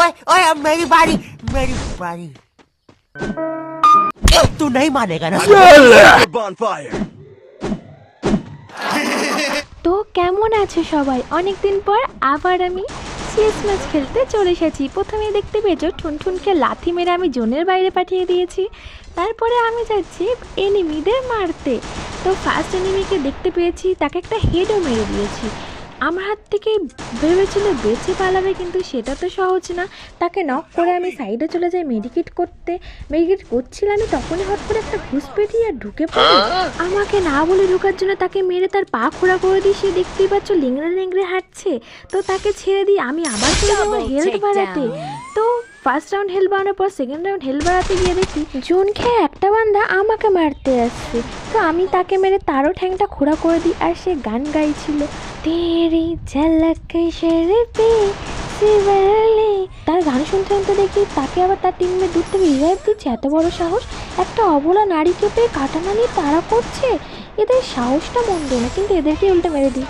ओए ओए अब मेरी बारी तू नहीं मानेगा ना। তো কেমন আছে সবাই? অনেক দিন পর আবার আমি সিএস ম্যাচ খেলতে চলে এসেছি। প্রথমে দেখতে পেয়েছো ঠুনঠুনকে লাথি মেরে আমি জোনের বাইরে পাঠিয়ে দিয়েছি। তারপরে আমি যাচ্ছি এনিমিদের মারতে। তো ফার্স্ট এনিমিকে দেখতে পেয়েছি, তাকে একটা হেডও মেরে দিয়েছি। আমার হাত থেকে ভেবেছিল বেঁচে পালাবে, কিন্তু সেটা তো সহজ না। তাকে নক করে আমি সাইডে চলে যাই মেডিকেট করতে। মেডিকেট করছিলাম আমি, তখনই হট করে একটা ঘুষপেটি আর ঢুকে পড়ে। আমাকে না বলে ঢোকার জন্য তাকে মেরে তার পা খোঁড়া করে দিই। সে দেখতেই পাচ্ছ লেংড়ে লেংড়ে হাঁটছে। তো তাকে ছেড়ে দিই, আমি আবার চলে যাবো হেলথ বাড়াতে। তো ফার্স্ট রাউন্ড হেলথ বাড়ানোর পর সেকেন্ড রাউন্ড হেলথ বাড়াতে গিয়ে দেখি জোন খেয়ে একটা বান্দা আমাকে মারতে আসছে। তো আমি তাকে মেরে তারও ঠ্যাংটা খোঁড়া করে দিই। আর সে গান গাইছিল, তেরি ঝলক শরফে শিবরলে। তার গান শুনতে শুনতে দেখি তাকে আবার তার টিমে দূর থেকে রিভাইভ দিচ্ছে। এত বড় সাহস! একটা অবলা নারীকে পেয়ে কাটানা নিয়ে তাড়া করছে। এদের সাহসটা মন্দ না, কিন্তু এদেরকে উল্টে মেরে দিই।